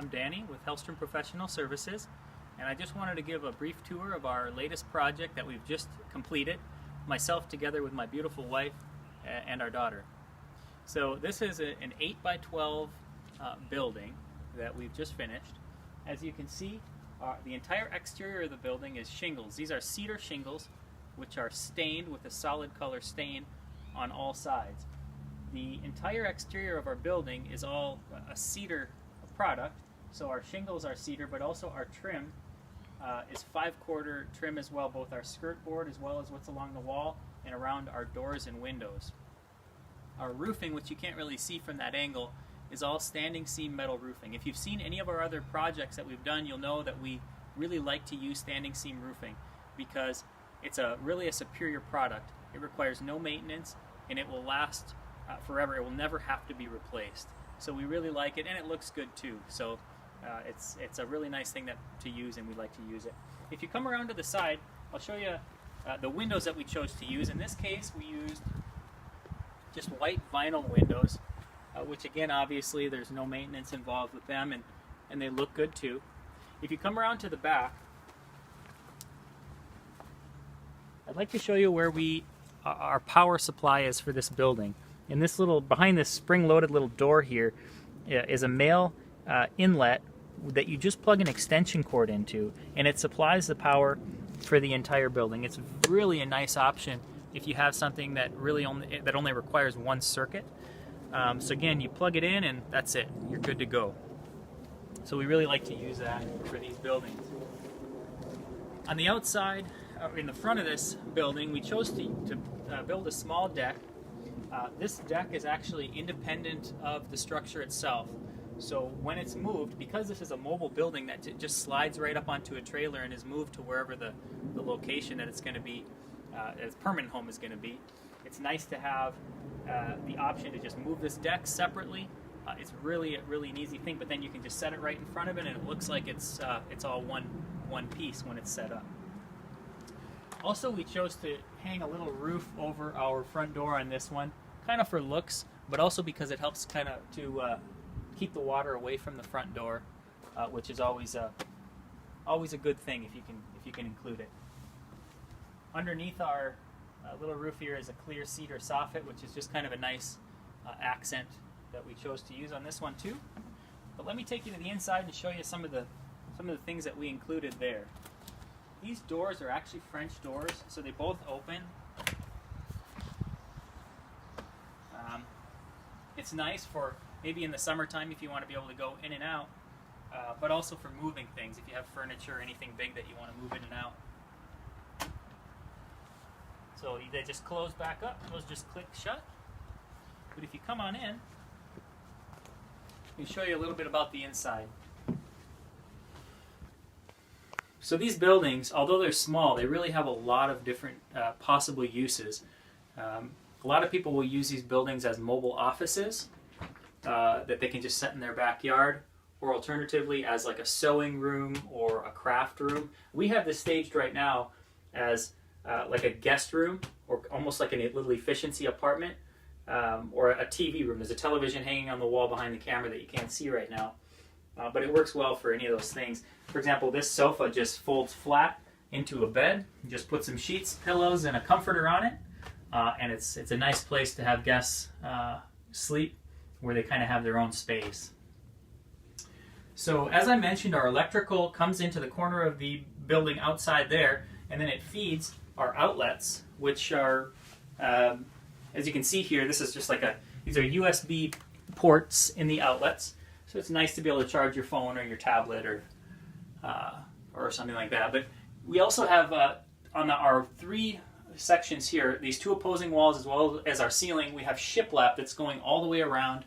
I'm Danny with Hellstrom Professional Services, and I just wanted to give a brief tour of our latest project that we've just completed, myself together with my beautiful wife and our daughter. So this is an 8 by 12 building that we've just finished. As you can see, the entire exterior of the building is shingles. These are cedar shingles, which are stained with a solid color stain on all sides. The entire exterior of our building is all a cedar product, so our shingles are cedar, but also our trim is 5/4 trim as well, both our skirt board as well as what's along the wall and around our doors and windows. Our roofing, which you can't really see from that angle, is all standing seam metal roofing. If you've seen any of our other projects that we've done, you'll know that we really like to use standing seam roofing because it's really a superior product. It requires no maintenance and it will last forever. It will never have to be replaced. So we really like it, and it looks good too. So it's a really nice thing to use, and we like to use it. If you come around to the side, I'll show you the windows that we chose to use. In this case, we used just white vinyl windows, which again, obviously, there's no maintenance involved with them, and they look good too. If you come around to the back, I'd like to show you where our power supply is for this building. And this behind this spring-loaded little door here is a male inlet that you just plug an extension cord into, and it supplies the power for the entire building. It's really a nice option if you have something that only requires one circuit. So again, you plug it in and that's it. You're good to go. So we really like to use that for these buildings. On the outside, in the front of this building, we chose to build a small deck. This deck is actually independent of the structure itself. So when it's moved, because this is a mobile building that just slides right up onto a trailer and is moved to wherever the location that it's going to be, its permanent home is going to be, it's nice to have the option to just move this deck separately. It's really an easy thing, but then you can just set it right in front of it, and it looks like it's all one piece when it's set up. Also, we chose to hang a little roof over our front door on this one, kind of for looks, but also because it helps kind of to keep the water away from the front door, which is always a good thing if you can include it. Underneath our little roof here is a clear cedar soffit, which is just kind of a nice accent that we chose to use on this one too. But let me take you to the inside and show you some of the things that we included there. These doors are actually French doors, so they both open. It's nice for maybe in the summertime if you want to be able to go in and out, but also for moving things, if you have furniture or anything big that you want to move in and out. So they just close back up, those just click shut. But if you come on in, let me show you a little bit about the inside. So these buildings, although they're small, they really have a lot of different possible uses. A lot of people will use these buildings as mobile offices that they can just set in their backyard, or alternatively as like a sewing room or a craft room. We have this staged right now as like a guest room, or almost like a little efficiency apartment, or a TV room. There's a television hanging on the wall behind the camera that you can't see right now. But it works well for any of those things. For example, this sofa just folds flat into a bed. You just put some sheets, pillows, and a comforter on it. And it's a nice place to have guests sleep, where they kind of have their own space. So as I mentioned, our electrical comes into the corner of the building outside there, and then it feeds our outlets, which are, as you can see here, this is just like these are USB ports in the outlets. So it's nice to be able to charge your phone or your tablet or something like that. But we also have on our three sections here, these two opposing walls as well as our ceiling, we have shiplap that's going all the way around,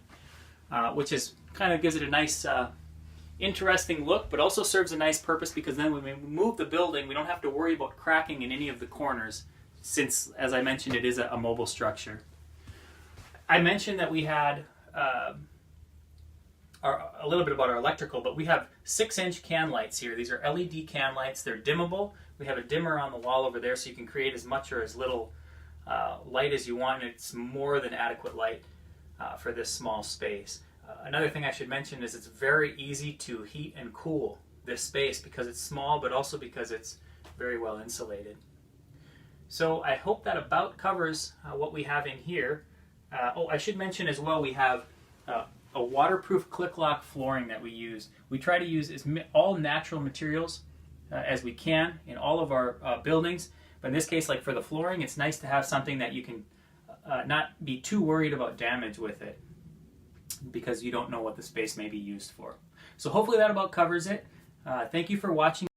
which is kind of gives it a nice interesting look, but also serves a nice purpose because then when we move the building, we don't have to worry about cracking in any of the corners, since, as I mentioned, it is a mobile structure. I mentioned that we had a little bit about our electrical, but we have 6-inch can lights here. These are LED can lights. They're dimmable. We have a dimmer on the wall over there, so you can create as much or as little light as you want. It's more than adequate light for this small space. Another thing I should mention is it's very easy to heat and cool this space because it's small, but also because it's very well insulated. So I hope that about covers what we have in here. Oh, I should mention as well, we have a waterproof click lock flooring that we use. We try to use all natural materials as we can in all of our buildings. But in this case, like for the flooring, it's nice to have something that you can not be too worried about damage with it, because you don't know what the space may be used for. So hopefully that about covers it. Thank you for watching.